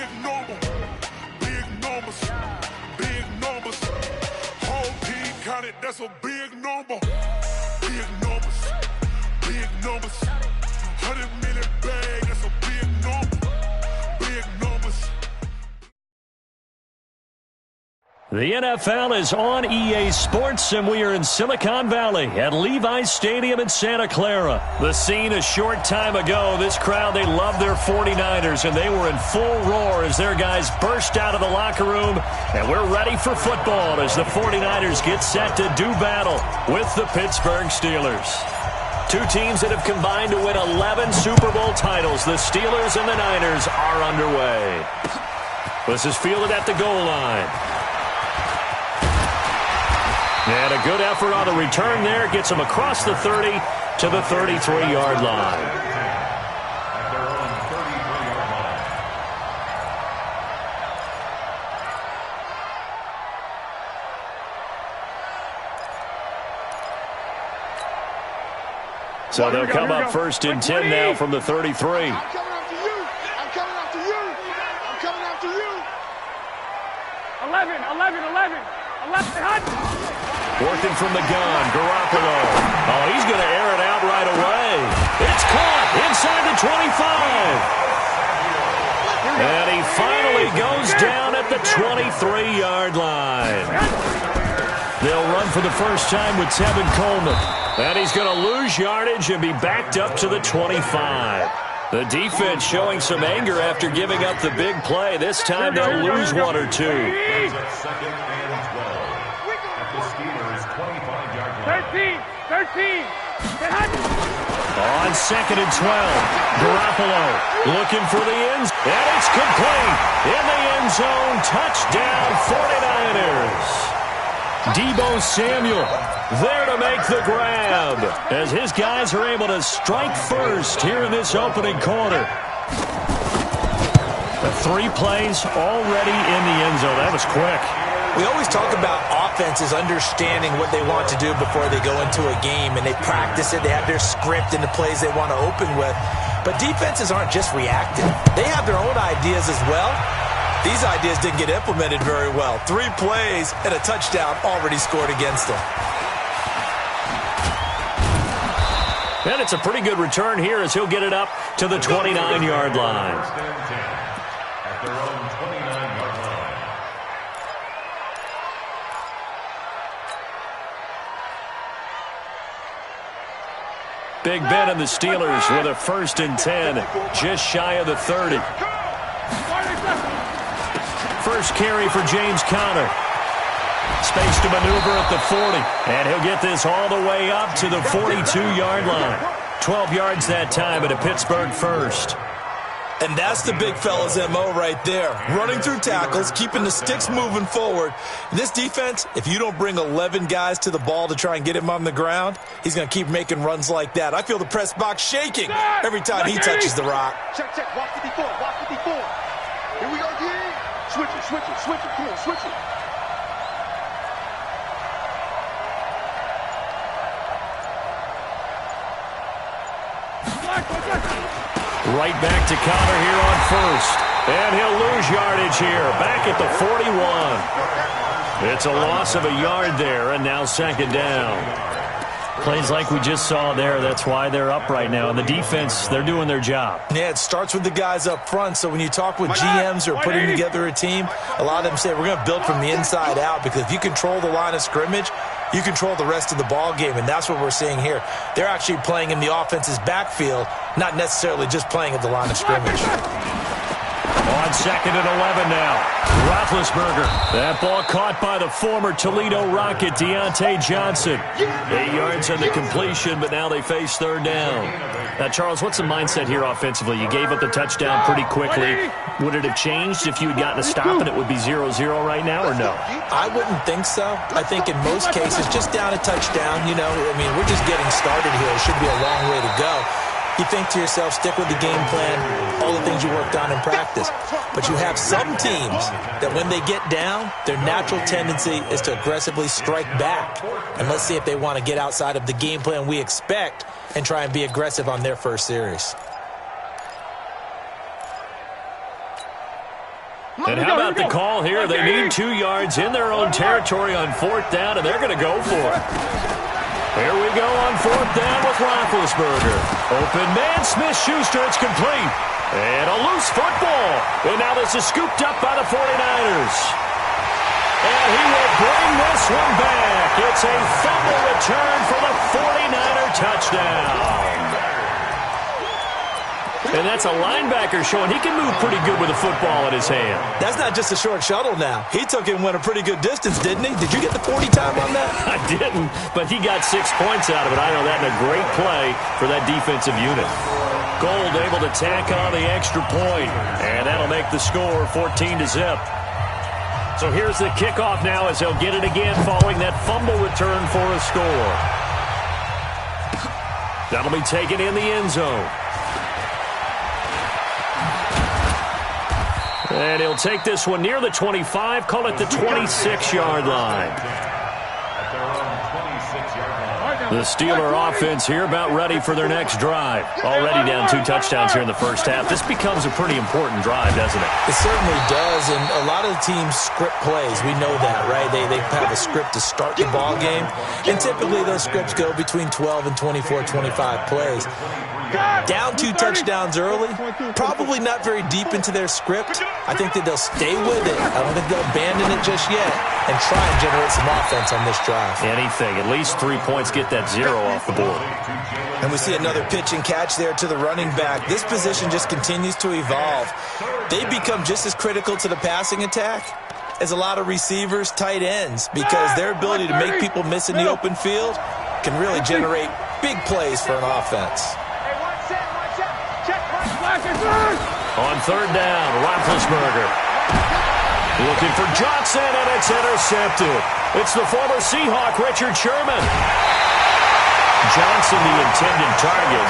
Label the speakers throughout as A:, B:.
A: big number. Big numbers. Big numbers. Whole team counted, that's a big number. Big numbers. Big numbers. 100 million bag, that's a big number. Big numbers.
B: The NFL is on EA Sports, and we are in Silicon Valley at Levi's Stadium in Santa Clara. The scene a short time ago, this crowd, they love their 49ers, and they were in full roar as their guys burst out of the locker room, and we're ready for football as the 49ers get set to do battle with the Pittsburgh Steelers. Two teams that have combined to win 11 Super Bowl titles. The Steelers and the Niners are underway. This is fielded at the goal line. And a good effort on the return there. Gets him across the 30 to the 33-yard line. So they'll come up first and 10 now from the 33.
C: I'm coming after you. I'm coming after you. I'm coming after you. 11.
B: Working from the gun, Garoppolo. Oh, he's going to air it out right away. It's caught inside the 25. And he finally goes down at the 23-yard line. They'll run for the first time with Tevin Coleman. And he's going to lose yardage and be backed up to the 25. The defense showing some anger after giving up the big play. This time they'll lose one or two.
D: 13.
B: On second and 12, Garoppolo looking for the ends, and it's complete. In the end zone, touchdown 49ers. Deebo Samuel there to make the grab as his guys are able to strike first here in this opening quarter. The 3 plays already in the end zone. That was quick.
E: We always talk about offenses understanding what they want to do before they go into a game, and they practice it. They have their script and the plays they want to open with. But defenses aren't just reactive. They have their own ideas as well. These ideas didn't get implemented very well. 3 plays and a touchdown already scored against them.
B: And it's a pretty good return here as he'll get it up to the 29-yard line. Big Ben and the Steelers with a first and 10, just shy of the 30. First carry for James Conner. Space to maneuver at the 40, and he'll get this all the way up to the 42-yard line. 12 yards that time at a Pittsburgh first.
E: And that's the big fella's MO right there. Running through tackles, keeping the sticks moving forward. And this defense, if you don't bring 11 guys to the ball to try and get him on the ground, he's going to keep making runs like that. I feel the press box shaking every time he touches the rock.
C: Check. Watch 54. Here we go again. Switch it. Come on, switch it.
B: Right back to Conner here on first. And he'll lose yardage here. Back at the 41. It's a loss of a yard there, and now second down. Plays like we just saw there. That's why they're up right now. And the defense, they're doing their job.
E: Yeah, it starts with the guys up front. So when you talk with GMs who are putting together a team, a lot of them say we're going to build from the inside out, because if you control the line of scrimmage, you control the rest of the ball game, and that's what we're seeing here. They're actually playing in the offense's backfield, not necessarily just playing at the line of scrimmage.
B: On second and 11 now. Roethlisberger. That ball caught by the former Toledo Rocket, Deontay Johnson. 8 yards on the completion, but now they face third down. Now, Charles, what's the mindset here offensively? You gave up the touchdown pretty quickly. Would it have changed if you had gotten a stop and it would be 0-0 right now, or no?
E: I wouldn't think so. I think in most cases, just down a touchdown, you know, I mean, we're just getting started here. It should be a long way to go. You think to yourself, stick with the game plan, all the things you worked on in practice. But you have some teams that when they get down, their natural tendency is to aggressively strike back. And let's see if they want to get outside of the game plan we expect and try and be aggressive on their first series.
B: And how about the call here? They need 2 yards in their own territory on 4th down, and they're going to go for it. Here we go on 4th down with Roethlisberger. Open man, Smith-Schuster, it's complete. And a loose football. And now this is scooped up by the 49ers. And he will bring this one back. It's a fumble return for the 49er touchdown. And that's a linebacker showing he can move pretty good with a football in his hand.
E: That's not just a short shuttle now. He took it and went a pretty good distance, didn't he? Did you get the 40 time on that?
B: I didn't, but he got 6 points out of it. I know that in a great play for that defensive unit. Gold able to tack on the extra point, and that'll make the score 14-0. So here's the kickoff now as they'll get it again following that fumble return for a score. That'll be taken in the end zone. And he'll take this one near the 25, call it the 26-yard line. The Steeler offense here about ready for their next drive. Already down 2 touchdowns here in the first half. This becomes a pretty important drive, doesn't it?
E: It certainly does, and a lot of the teams script plays. We know that, right? They have a script to start the ball game, and typically those scripts go between 12 and 24, 25 plays. Down 2 touchdowns early, probably not very deep into their script. I think that they'll stay with it. I don't think they'll abandon it just yet and try and generate some offense on this drive.
B: Anything. At least 3 points, get that 0 off the board.
E: And we see another pitch and catch there to the running back. This position just continues to evolve. They become just as critical to the passing attack as a lot of receivers, tight ends, because their ability to make people miss in the open field can really generate big plays for an offense.
B: On 3rd down, Roethlisberger looking for Johnson, and it's intercepted. It's the former Seahawk, Richard Sherman. Johnson, the intended target.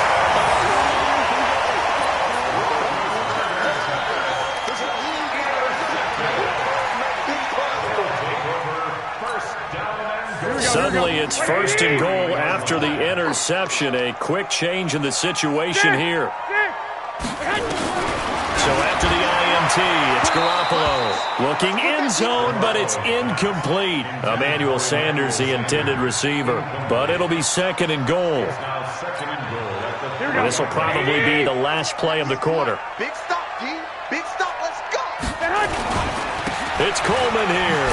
B: Suddenly it's 1st and goal after the interception. A quick change in the situation here. So after the INT, it's Garoppolo looking end zone, but it's incomplete. Emmanuel Sanders, the intended receiver, but it'll be 2nd and goal. This will probably be the last play of the quarter.
C: Big stop, G. Big stop. Let's go.
B: It's Coleman here.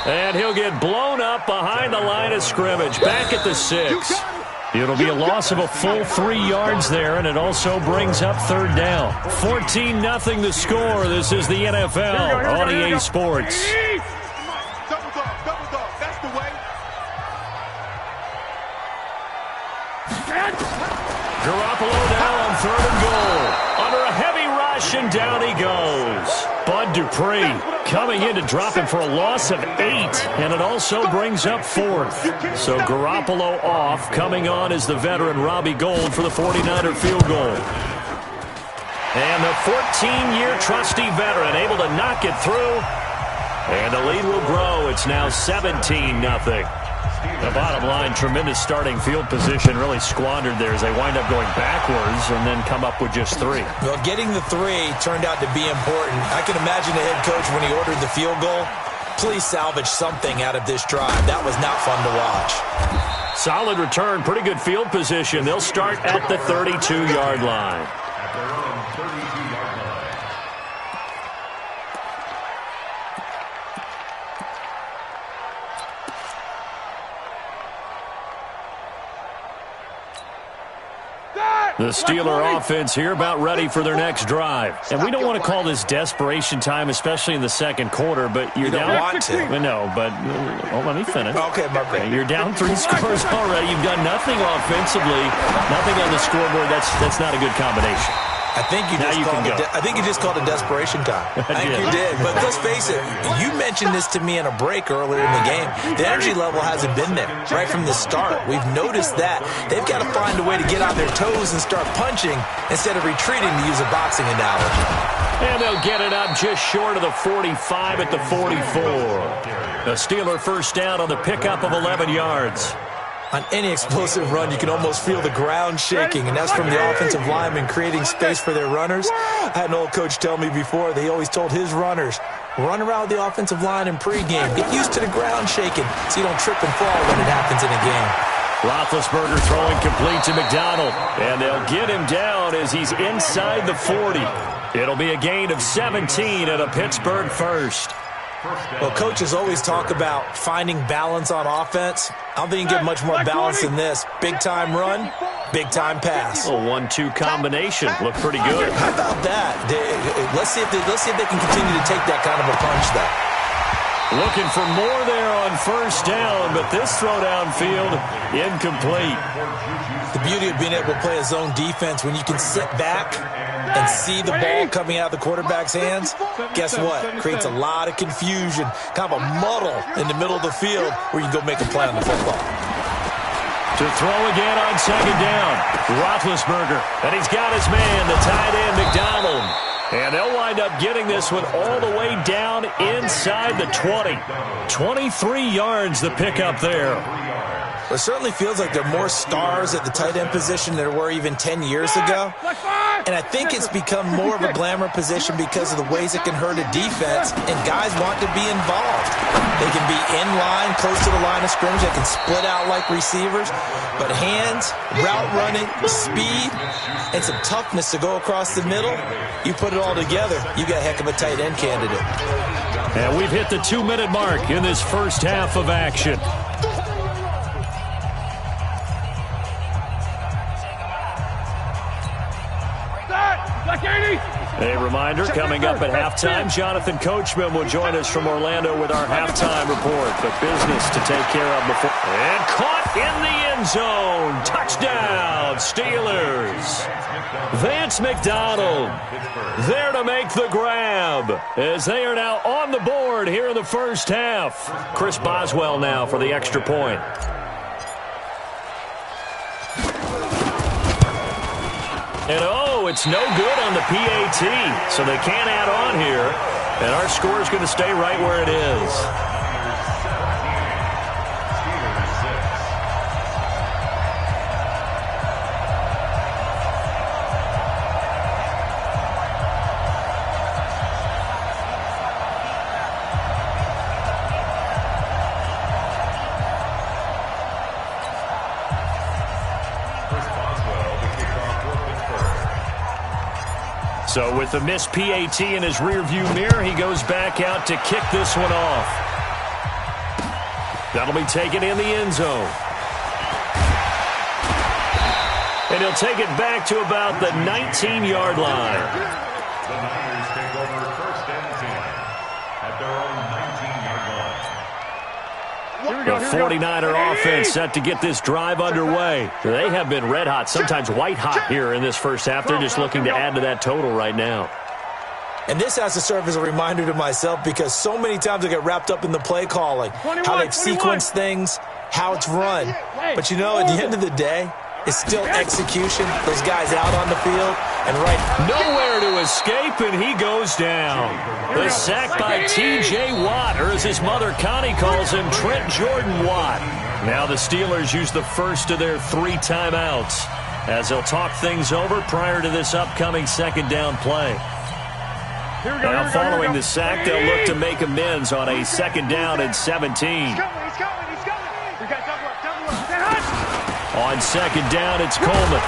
B: And he'll get blown up behind the line of scrimmage, back at the 6. It'll be a loss of a full 3 yards there, and it also brings up 3rd down. 14-0 the score. This is the NFL on EA Sports.
C: Double dog. That's the way.
B: Garoppolo now on 3rd and goal. Under a heavy rush, and down he goes. Bud Dupree coming in to drop him for a loss of 8, and it also brings up 4th. So Garoppolo off. Coming on is the veteran Robbie Gould for the 49er field goal. And the 14-year trusty veteran able to knock it through. And the lead will grow. It's now 17-0. The bottom line, tremendous starting field position, really squandered there as they wind up going backwards and then come up with just 3.
E: Well, getting the 3 turned out to be important. I can imagine the head coach when he ordered the field goal. Please salvage something out of this drive. That was not fun to watch.
B: Solid return, pretty good field position. They'll start at the 32-yard line. The Steeler offense here about ready for their next drive. And we don't want to call this desperation time, especially in the 2nd quarter, but you're down.
E: You don't want to.
B: No, but let me finish.
E: Okay, my bad.
B: You're down 3 scores already. You've done nothing offensively, nothing on the scoreboard. That's not a good combination.
E: I think you just called it desperation time. I think you did. But let's face it, you mentioned this to me in a break earlier in the game. The energy level hasn't been there right from the start. We've noticed that. They've got to find a way to get on their toes and start punching instead of retreating, to use a boxing analogy.
B: And they'll get it up just short of the 45 at the 44. The Steeler 1st down on the pickup of 11 yards.
E: On any explosive run, you can almost feel the ground shaking, and that's from the offensive linemen creating space for their runners. I had an old coach tell me before, they always told his runners, run around with the offensive line in pregame. Get used to the ground shaking so you don't trip and fall when it happens in a game.
B: Roethlisberger throwing complete to McDonald, and they'll get him down as he's inside the 40. It'll be a gain of 17 and a Pittsburgh first.
E: Well, coaches always talk about finding balance on offense. I don't think you can get much more balance than this. Big-time run, big-time pass.
B: A 1-2 combination. Looked pretty good.
E: How about that? Let's see if they can continue to take that kind of a punch, though.
B: Looking for more there on first down, but this throw downfield, incomplete.
E: The beauty of being able to play a zone defense, when you can sit back and see the ball coming out of the quarterback's hands, guess what? Creates a lot of confusion, kind of a muddle in the middle of the field where you can go make a play on the football.
B: To throw again on second down, Roethlisberger, and he's got his man, the tight end, McDonald. And they'll wind up getting this one all the way down inside the 20. 23 yards the pickup there.
E: It certainly feels like there are more stars at the tight end position than there were even 10 years ago. And I think it's become more of a glamour position because of the ways it can hurt a defense, and guys want to be involved. They can be in line, close to the line of scrimmage. They can split out like receivers. But hands, route running, speed, and some toughness to go across the middle, you put it all together, you got a heck of a tight end candidate.
B: And we've hit the 2-minute mark in this first half of action. A reminder, coming up at halftime, Jonathan Coachman will join us from Orlando with our halftime report. But business to take care of before. And caught in the end zone. Touchdown, Steelers. Vance McDonald there to make the grab as they are now on the board here in the first half. Chris Boswell now for the extra point. And oh, it's no good on the PAT, so they can't add on here. And our score is going to stay right where it is. So with the missed PAT in his rearview mirror, he goes back out to kick this one off. That'll be taken in the end zone. And he'll take it back to about the 19-yard line.
A: The Niners take over first and 10 at their own 19-yard line.
B: The 49er offense set to get this drive underway. They have been red hot, sometimes white hot here in this first half. They're just looking to add to that total right now.
E: And this has to serve as a reminder to myself because so many times I get wrapped up in the play calling, how they've sequenced things, how it's run. But, you know, at the end of the day, it's still execution. Those guys out on the field and
B: nowhere to escape, and he goes down. The sack by T.J. Watt, or as his mother Connie calls him, Trent Jordan Watt. Now the Steelers use the first of their 3 timeouts as they'll talk things over prior to this upcoming second down play. Now following the sack, they'll look to make amends on a second down and 17. On second down, it's Coleman.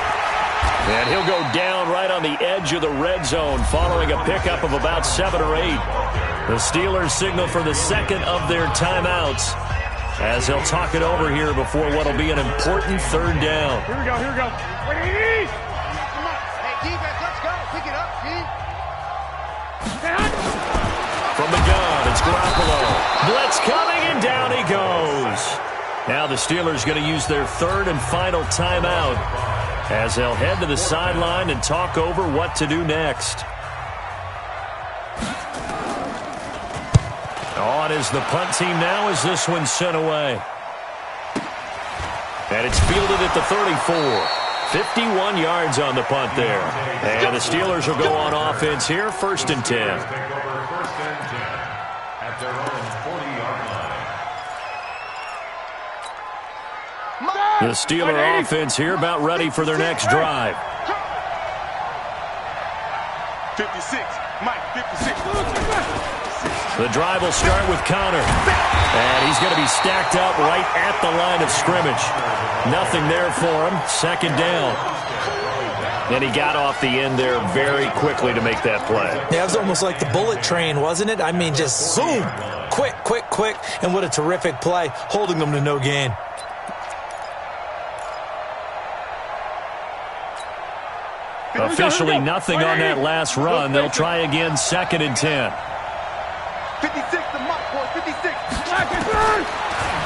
B: And he'll go down right on the edge of the red zone following a pickup of about 7 or 8. The Steelers signal for the second of their timeouts as they'll talk it over here before what will be an important third down.
D: Here we go. Hey,
C: defense, let's go. Pick it up, G.
B: From the gun, it's Garoppolo. Blitz coming, and down he goes. Now the Steelers going to use their third and final timeout as they'll head to the sideline and talk over what to do next. On is the punt team now as this one's sent away. And it's fielded at the 34. 51 yards on the punt there. And the Steelers will go on offense here, 1st and 10.
A: At their own 40-yard line.
B: The Steeler offense here about ready for their next drive.
C: 56. Mike, 56.
B: The drive will start with Connor. And he's going to be stacked up right at the line of scrimmage. Nothing there for him. Second down. And he got off the end there very quickly to make that play.
E: Yeah, it was almost like the bullet train, wasn't it? I mean, just zoom. Quick, quick, quick. And what a terrific play, holding them to no gain.
B: Officially nothing on that last run. They'll try again, 2nd and 10.
C: 56 to Mike, boy, 56.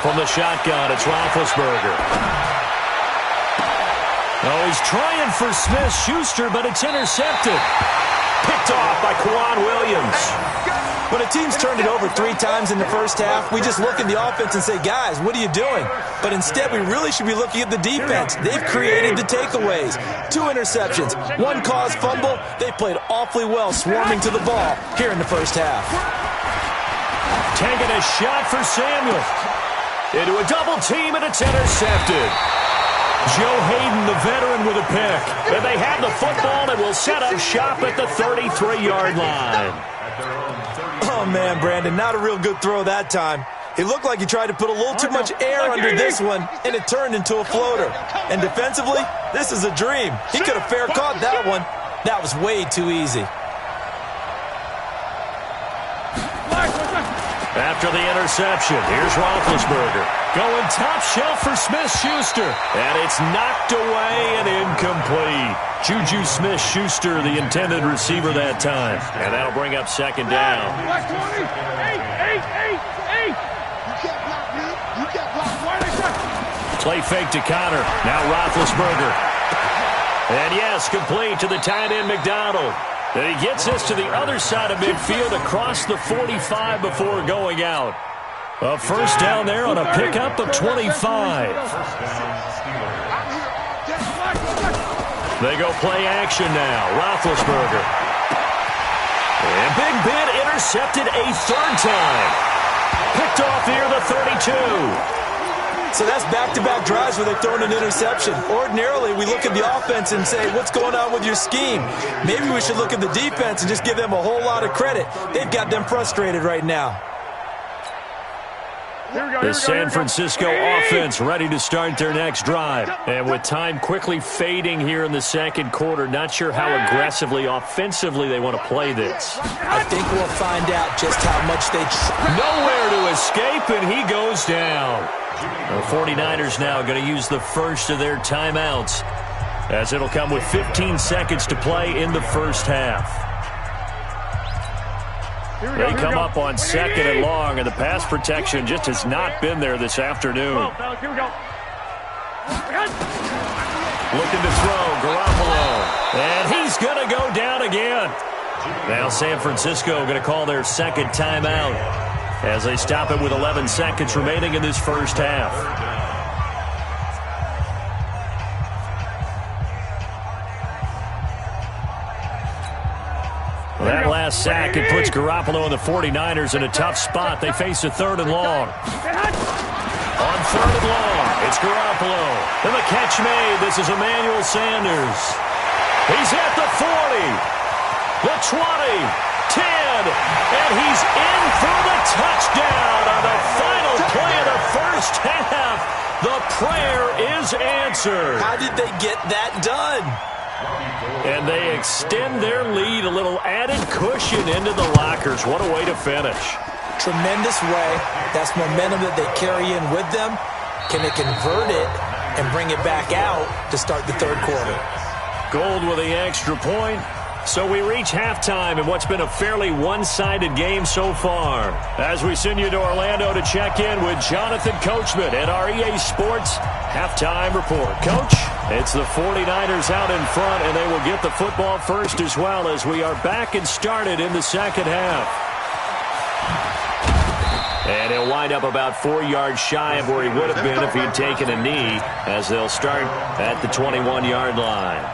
B: From the shotgun, it's Roethlisberger. Oh, he's trying for Smith-Schuster, but it's intercepted. Picked off by Quan Williams.
E: When a team's turned it over 3 times in the first half, we just look at the offense and say, guys, what are you doing? But instead, we really should be looking at the defense. They've created the takeaways. 2 interceptions, 1 caused fumble. They played awfully well swarming to the ball here in the first half.
B: Taking a shot for Samuel. Into a double team, and it's intercepted. Joe Hayden, the veteran, with a pick. And they have the football and will set up shop at the 33-yard line.
E: Oh, man, Brandon, not a real good throw that time. It looked like he tried to put a little too much air under this one, and it turned into a floater. And defensively, this is a dream. He could have fair caught that one. That was way too easy.
B: After the interception, here's Roethlisberger. Going top shelf for Smith-Schuster. And it's knocked away and incomplete. Juju Smith-Schuster, the intended receiver that time. And that'll bring up 2nd down. Play fake to Connor. Now Roethlisberger. And yes, complete to the tight end McDonald. And he gets this to the other side of midfield across the 45 before going out. A first down there on a pickup of 25. They go play action now. Roethlisberger. And Big Ben intercepted a 3rd time. Picked off near the 32.
E: So that's back-to-back drives where they've thrown an interception. Ordinarily, we look at the offense and say, what's going on with your scheme? Maybe we should look at the defense and just give them a whole lot of credit. They've got them frustrated right now.
B: The San Francisco offense ready to start their next drive. And with time quickly fading here in the 2nd quarter, not sure how aggressively, offensively they want to play this.
E: I think we'll find out just how much they
B: nowhere to escape, and he goes down. The 49ers now going to use the first of their timeouts, as it'll come with 15 seconds to play in the first half. They come up on 2nd and long, and the pass protection just has not been there this afternoon. Looking to throw, Garoppolo. And he's going to go down again. Now San Francisco going to call their 2nd timeout as they stop it with 11 seconds remaining in this first half. That last sack, it puts Garoppolo and the 49ers in a tough spot. They face a 3rd and long. On 3rd and long, it's Garoppolo. And the catch made. This is Emmanuel Sanders. He's at the 40, the 20, 10, and he's in for the touchdown on the final play of the first half. The prayer is answered.
E: How did they get that done?
B: And they extend their lead, a little added cushion into the lockers. What a way to finish.
E: Tremendous way. That's momentum that they carry in with them. Can they convert it and bring it back out to start the 3rd quarter?
B: Gold with the extra point. So we reach halftime in what's been a fairly one-sided game so far. As we send you to Orlando to check in with Jonathan Coachman at our EA Sports Halftime Report. Coach, it's the 49ers out in front, and they will get the football first as well as we are back and started in the 2nd half. And he'll wind up about 4 yards shy of where he would have been if he had taken a knee, as they'll start at the 21-yard line.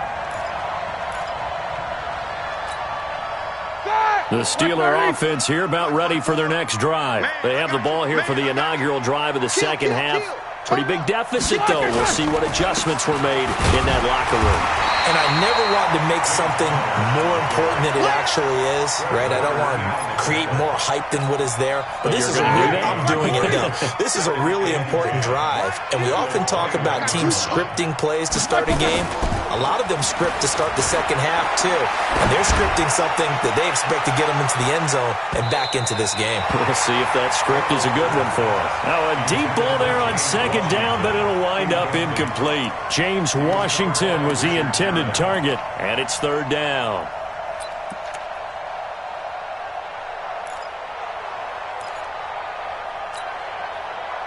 B: The Steeler offense here about ready for their next drive. They have the ball here for the inaugural drive of the 2nd half. Pretty big deficit, though. We'll see what adjustments were made in that locker room.
E: And I never wanted to make something more important than it actually is, right? I don't want to create more hype than what is there. But this is I'm doing it, though. This is a really important drive. And we often talk about teams scripting plays to start a game. A lot of them script to start the second half, too. And they're scripting something that they expect to get them into the end zone and back into this game.
B: We'll see if that script is a good one for them. Now, a deep ball there on second down, but it'll wind up incomplete. James Washington was the intended target, and it's third down.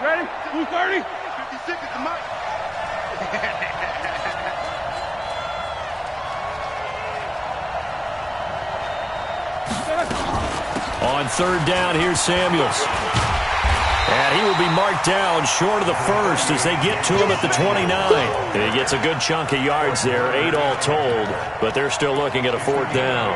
D: Ready? 230?
C: 50 seconds to Mike.
B: On third down, here's Samuels. And he will be marked down short of the first as they get to him at the 29. He gets a good chunk of yards there, 8 all told, but they're still looking at a fourth down.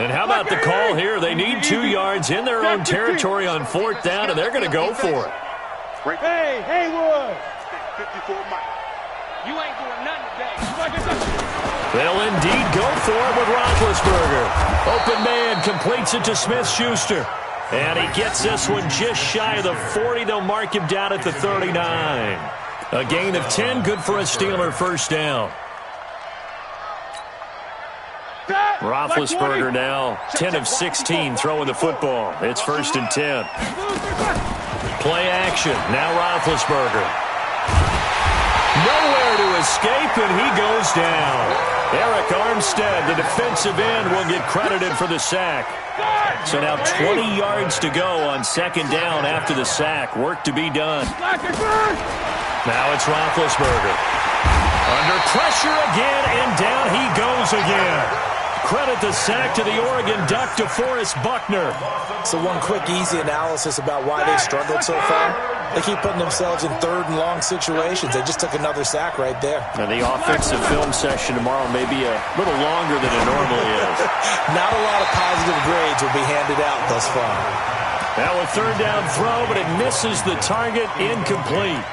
B: And how about the call here? They need 2 yards in their own territory on fourth down, and they're going to go for it.
D: Hey, Haywood!
C: 54 Mike.
D: You ain't doing nothing today.
B: They'll indeed go for it with Roethlisberger. Open man completes it to Smith-Schuster. And he gets this one just shy of the 40. They'll mark him down at the 39. A gain of 10, good for a Steeler first down. Roethlisberger now 10 of 16 throwing the football. It's first and 10. Play action. Now Roethlisberger. Nowhere to escape, and he goes down. Eric Armstead, the defensive end, will get credited for the sack. So now 20 yards to go on second down after the sack. Work to be done. Now it's Roethlisberger. Under pressure again, and down he goes again. Credit the sack to the Oregon Duck, DeForest Buckner.
E: So one quick, easy analysis about why they've struggled so far. They keep putting themselves in third and long situations. They just took another sack right there.
B: And the offensive film session tomorrow may be a little longer than it normally is.
E: Not a lot of positive grades will be handed out thus far.
B: Now a third down throw, but it misses the target, incomplete.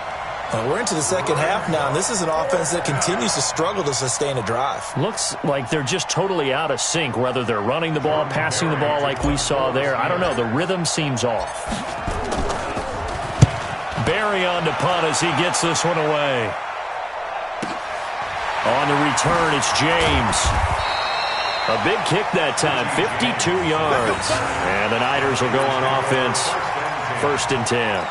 E: We're into the second half now, and this is an offense that continues to struggle to sustain a drive.
B: Looks like they're just totally out of sync, whether they're running the ball, passing the ball like we saw there. I don't know. The rhythm seems off. Barry on to punt as he gets this one away. On the return, it's James. A big kick that time, 52 yards. And the Niners will go on offense, first and 10.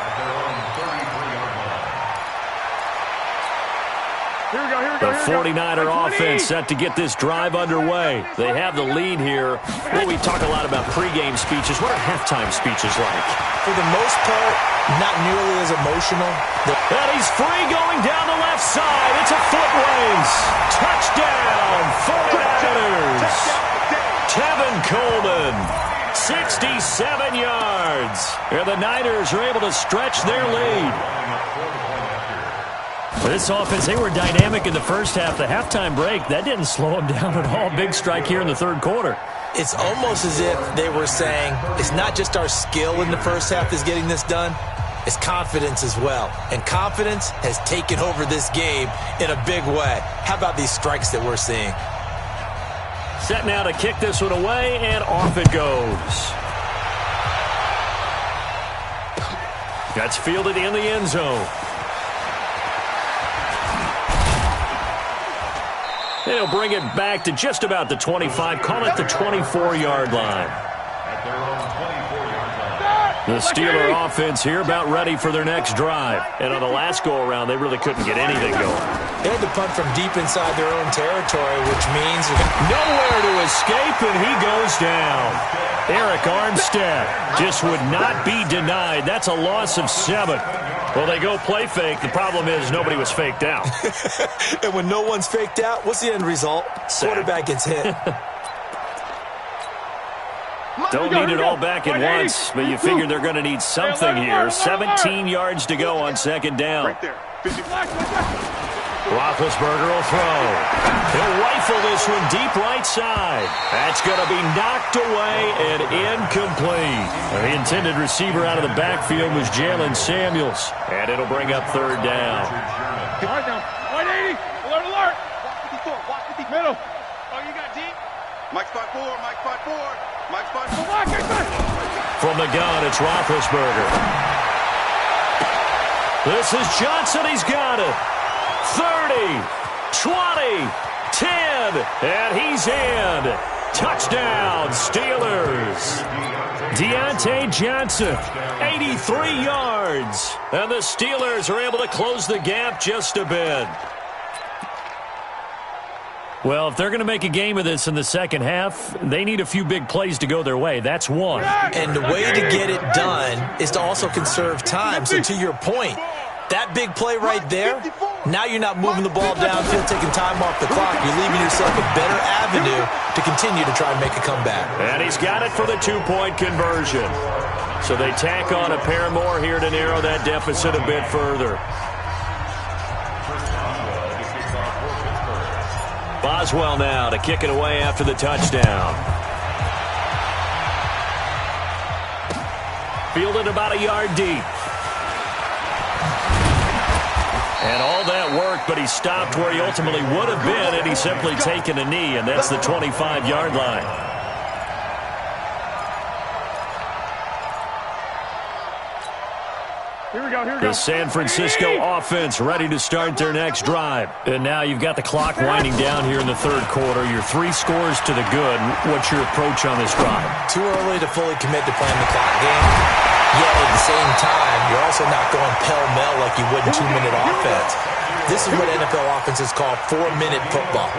B: The 49er offense set to get this drive underway. They have the lead here. Well, we talk a lot about pregame speeches. What are halftime speeches like?
E: For the most part, not nearly as emotional.
B: And he's free going down the left side. It's a foot race. Touchdown, 49ers. Tevin Coleman, 67 yards. And the Niners are able to stretch their lead. For this offense, they were dynamic in the first half. The halftime break, that didn't slow them down at all. Big strike here in the third quarter.
E: It's almost as if they were saying, it's not just our skill in the first half that's getting this done, it's confidence as well. And confidence has taken over this game in a big way. How about these strikes that we're seeing?
B: Set now to kick this one away, and off it goes. That's fielded in the end zone. And he'll bring it back to just about the 25. Call it the 24-yard line. The Steeler offense here about ready for their next drive. And on the last go-around, they really couldn't get anything going.
E: They had to punt from deep inside their own territory, which means
B: nowhere to escape, and he goes down. Eric Armstead just would not be denied. That's a loss of 7. Well, they go play fake. The problem is nobody was faked out.
E: And when no one's faked out, what's the end result? Quarterback gets hit.
B: Don't need it all back at once, but you figure they're going to need something here. 17 yards to go on second down.
C: Right there. 50.
B: Roethlisberger will throw. He'll rifle this one deep right side. That's going to be knocked away and incomplete. The intended receiver out of the backfield was Jalen Samuels, and it'll bring up third down.
D: All right now. 180. Alert, alert.
C: Walk 54.
D: Middle. Oh, you got deep?
C: Mike spot 4. Mike spot 4. Mike spot 4.
D: Come on, get back.
B: From the gun, it's Roethlisberger. This is Johnson. He's got it. 30, 20, 10, and he's in. Touchdown, Steelers. Deontay Johnson, 83 yards. And the Steelers are able to close the gap just a bit. Well, if they're going to make a game of this in the second half, they need a few big plays to go their way. That's one.
E: And the way to get it done is to also conserve time. So to your point, that big play right there, now you're not moving the ball downfield, taking time off the clock. You're leaving yourself a better avenue to continue to try and make a comeback.
B: And he's got it for the two-point conversion. So they tack on a pair more here to narrow that deficit a bit further. Boswell now to kick it away after the touchdown. Fielded about a yard deep. And all that work, but he stopped where he ultimately would have been, and he's simply taken a knee, and that's the 25-yard line.
D: Here we go, here we go.
B: The San Francisco offense ready to start their next drive. And now you've got the clock winding down here in the third quarter. Your 3 scores to the good. What's your approach on this drive?
E: Too early to fully commit to playing the clock game. Yet at the same time, you're also not going pell-mell like you would in 2-minute offense. This is what NFL offenses call 4-minute football.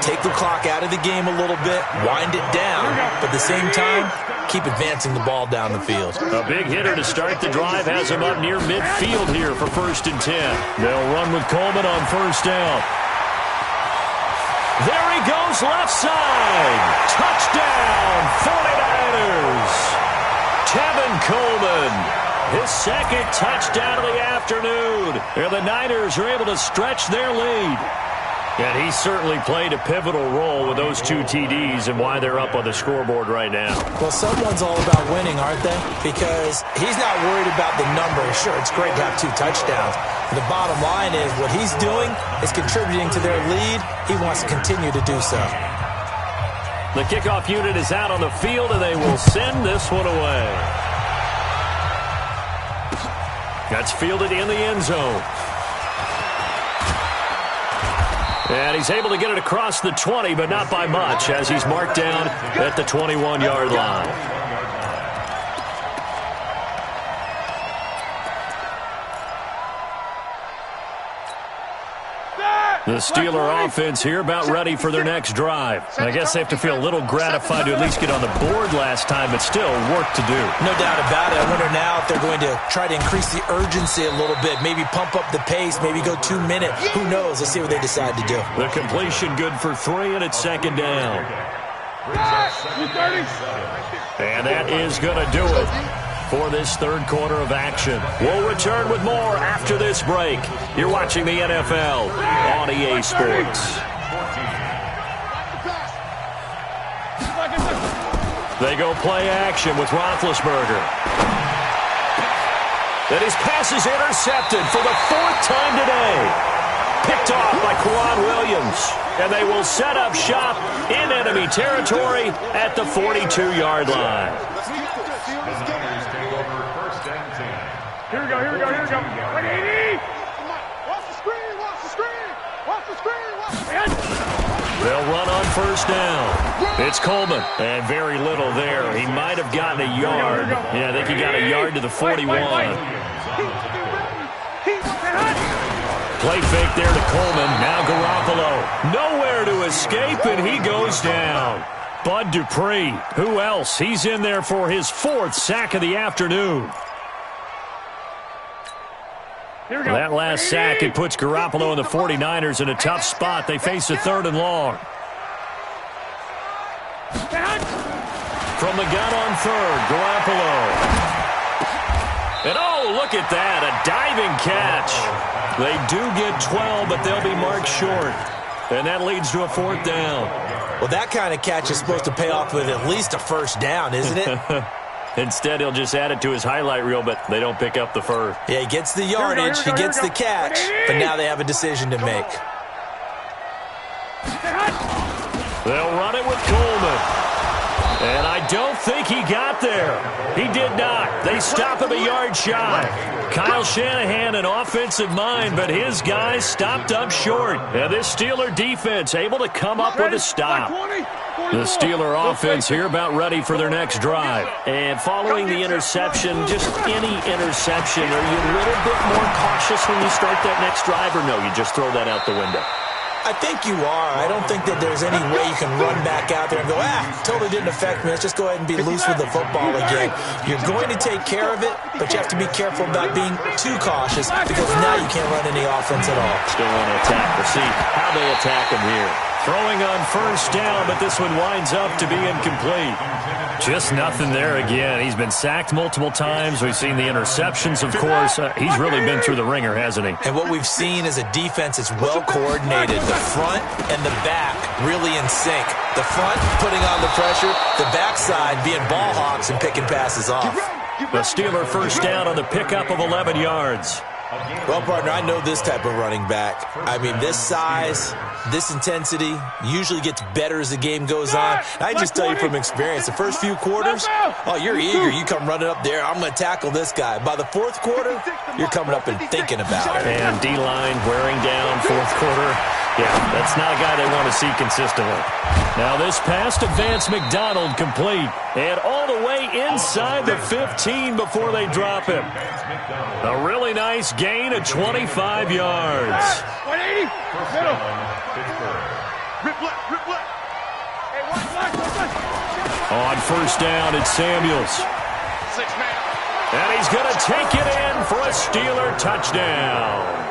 E: Take the clock out of the game a little bit, wind it down, but at the same time, keep advancing the ball down the field.
B: A big hitter to start the drive has him up near midfield here for 1st and 10. They'll run with Coleman on 1st down. There he goes, left side. Touchdown, 49ers. Tevin Coleman, his 2nd touchdown of the afternoon. And the Niners are able to stretch their lead. And he certainly played a pivotal role with those 2 TDs and why they're up on the scoreboard right now.
E: Well, someone's all about winning, aren't they? Because he's not worried about the numbers. Sure, it's great to have 2 touchdowns. The bottom line is what he's doing is contributing to their lead. He wants to continue to do so.
B: The kickoff unit is out on the field, and they will send this one away. That's fielded in the end zone. And he's able to get it across the 20, but not by much, as he's marked down at the 21-yard line. The Steeler offense here about ready for their next drive. I guess they have to feel a little gratified to at least get on the board last time, but still work to do.
E: No doubt about it. I wonder now if they're going to try to increase the urgency a little bit, maybe pump up the pace, maybe go 2 minutes. Who knows? Let's see what they decide to do.
B: The completion good for 3, and it's 2nd down. And that is going to do it for this third quarter of action. We'll return with more after this break. You're watching the NFL on EA Sports. They go play action with Roethlisberger. And his pass is intercepted for the 4th time today. Picked off by Quan Williams. And they will set up shop in enemy territory at the 42-yard line.
D: Here we go, here we go, here we go. 180!
C: Watch the screen, watch the screen! Watch the screen, watch the screen!
B: They'll run on 1st down. It's Coleman. And very little there. He might have gotten a yard. Yeah, I think he got a yard to the 41. Play fake there to Coleman. Now Garoppolo. Nowhere to escape, and he goes down. Bud Dupree. Who else? He's in there for his 4th sack of the afternoon. That last sack, it puts Garoppolo and the 49ers in a tough spot. They face a 3rd and long. From the gun on 3rd, Garoppolo. And oh, look at that, a diving catch. They do get 12, but they'll be marked short. And that leads to a 4th down.
E: Well, that kind of catch is supposed to pay off with at least a first down, isn't it?
B: Instead, he'll just add it to his highlight reel, but they don't pick up the first.
E: Yeah, he gets the yardage, he gets the catch, but now they have a decision to make.
B: They'll run it with Coleman. And I don't think he got there. He did not. They stop him a yard shy. Kyle Shanahan, an offensive mind, but his guys stopped up short. And this Steeler defense able to come up with a stop. The Steeler offense here about ready for their next drive. And following the interception, just any interception, are you a little bit more cautious when you start that next drive, or no, you just throw that out the window?
E: I think you are. I don't think that there's any way you can run back out there and go, totally didn't affect me. Let's just go ahead and be loose with the football again. You're going to take care of it, but you have to be careful about being too cautious because now you can't run any offense at all.
B: Still want to attack. We'll see how they attack him here. Throwing on first down, but this one winds up to be incomplete. Just nothing there again. He's been sacked multiple times. We've seen the interceptions, of course. He's really been through the ringer, hasn't he?
E: And what we've seen is a defense that's well coordinated. The front and the back really in sync. The front putting on the pressure, the backside being ball hawks and picking passes off.
B: The Steeler first down on the pickup of 11 yards.
E: Well, partner, I know this type of running back. I mean, this size, this intensity usually gets better as the game goes on. I just tell you from experience, the first few quarters, you're eager. You come running up there, I'm going to tackle this guy. By the fourth quarter, you're coming up and thinking about it.
B: And D-line wearing down fourth quarter. Yeah, that's not a guy they want to see consistently. Now this pass to Vance McDonald complete. And all the way inside the 15 before they drop him. A really nice gain of 25 yards.
D: 180. Middle. Rip left.
B: On first down, it's Samuels.
D: 6-man.
B: And he's going to take it in for a Steeler touchdown.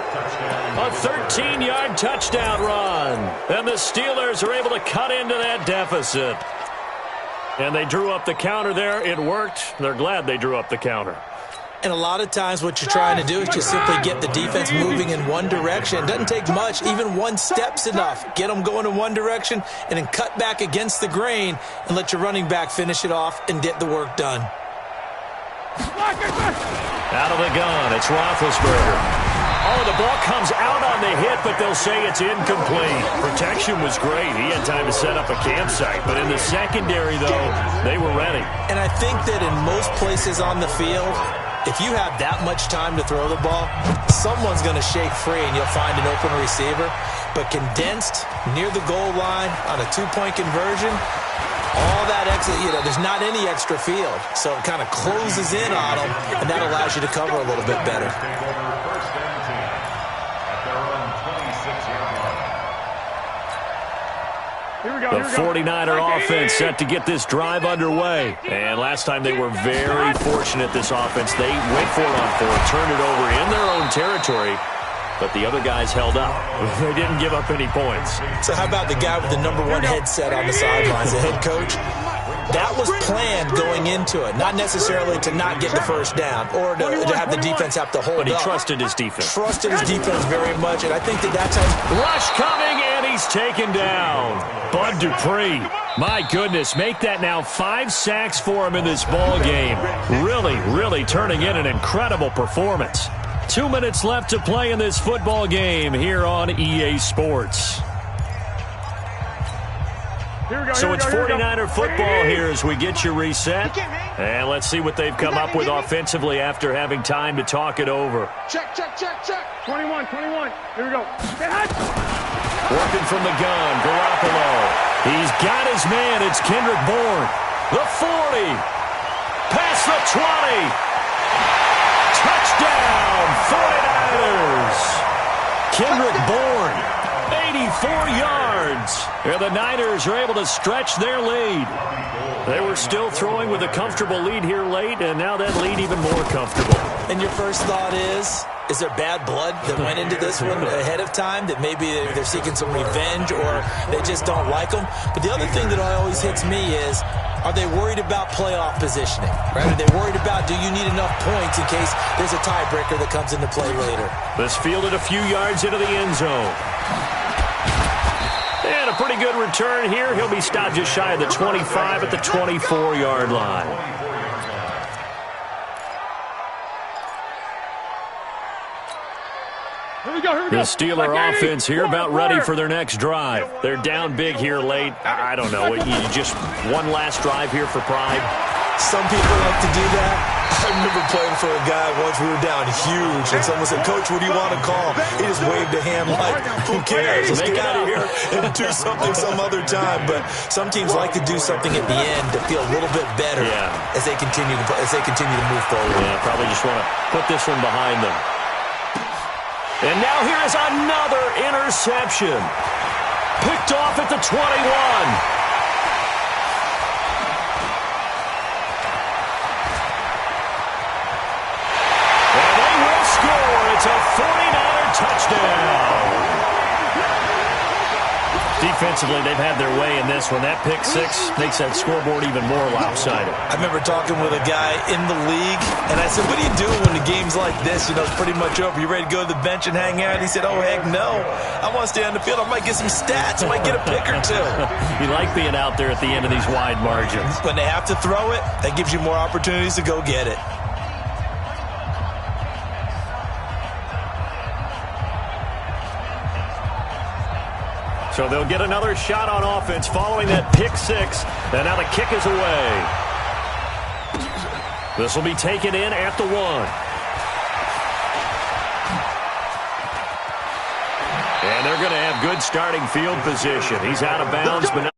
B: A 13-yard touchdown run. And the Steelers are able to cut into that deficit. And they drew up the counter there. It worked. They're glad they drew up the counter.
E: And a lot of times what you're trying to do is just simply get the defense moving in one direction. It doesn't take much. Even one step's enough. Get them going in one direction and then cut back against the grain and let your running back finish it off and get the work done.
B: Out of the gun, it's Roethlisberger. Oh, the ball comes out on the hit, but they'll say it's incomplete. Protection was great. He had time to set up a campsite. But in the secondary, though, they were ready.
E: And I think that in most places on the field, if you have that much time to throw the ball, someone's going to shake free and you'll find an open receiver. But condensed near the goal line on a two-point conversion, all that extra, there's not any extra field. So it kind of closes in on them, and that allows you to cover a little bit better.
B: The 49er offense set to get this drive underway. And last time they were very fortunate, this offense. They went for it on fourth, turned it over in their own territory, but the other guys held up. They didn't give up any points.
E: So how about the guy with the number one headset on the sidelines, the head coach? That was planned going into it, not necessarily to not get the first down or to have the defense have to hold up.
B: But he trusted his defense.
E: Trusted his defense very much, and I think that's how...
B: Rush coming, and he's taken down. Bud Dupree, my goodness, make that now 5 sacks for him in this ball game. Really turning in an incredible performance. 2 minutes left to play in this football game here on EA Sports. So it's 49er football here as we get you reset. And let's see what they've come up with offensively after having time to talk it over.
D: Check. 21. Here we go.
B: Working from the gun, Garoppolo. He's got his man. It's Kendrick Bourne. The 40. Past the 20. Touchdown, 49ers. Kendrick Bourne. 84 yards. And the Niners are able to stretch their lead. They were still throwing with a comfortable lead here late, and now that lead even more comfortable.
E: And your first thought is, Is there bad blood that went into this one ahead of time, that maybe they're seeking some revenge or they just don't like them? But the other thing that always hits me is, are they worried about playoff positioning? Right? Are they worried about, do you need enough points in case there's a tiebreaker that comes into play later?
B: This fielded a few yards into the end zone. And a pretty good return here. He'll be stopped just shy of the 25 at the 24-yard line. The Steeler offense here about ready for their next drive. They're down big here late. I don't know. You just one last drive here for pride.
E: Some people like to do that. I remember playing for a guy once. We were down huge, and someone said, "Coach, what do you want to call?" He just waved a hand like, "Who cares? Let's get out of here and do something some other time." But some teams like to do something at the end to feel a little bit better as they continue to move forward.
B: Yeah, probably just want to put this one behind them. And now here is another interception. Picked off at the 21. And they will score. It's a 49er touchdown. Defensively, they've had their way in this one. That pick six makes that scoreboard even more lopsided.
E: I remember talking with a guy in the league, and I said, "What do you do when the game's like this? You know, it's pretty much over. You ready to go to the bench and hang out?" He said, "Oh, heck no. I want to stay on the field. I might get some stats. I might get a pick or two."
B: You like being out there at the end of these wide margins.
E: When they have to throw it, that gives you more opportunities to go get it.
B: So they'll get another shot on offense following that pick six. And now the kick is away. This will be taken in at the 1. And they're going to have good starting field position. He's out of bounds, but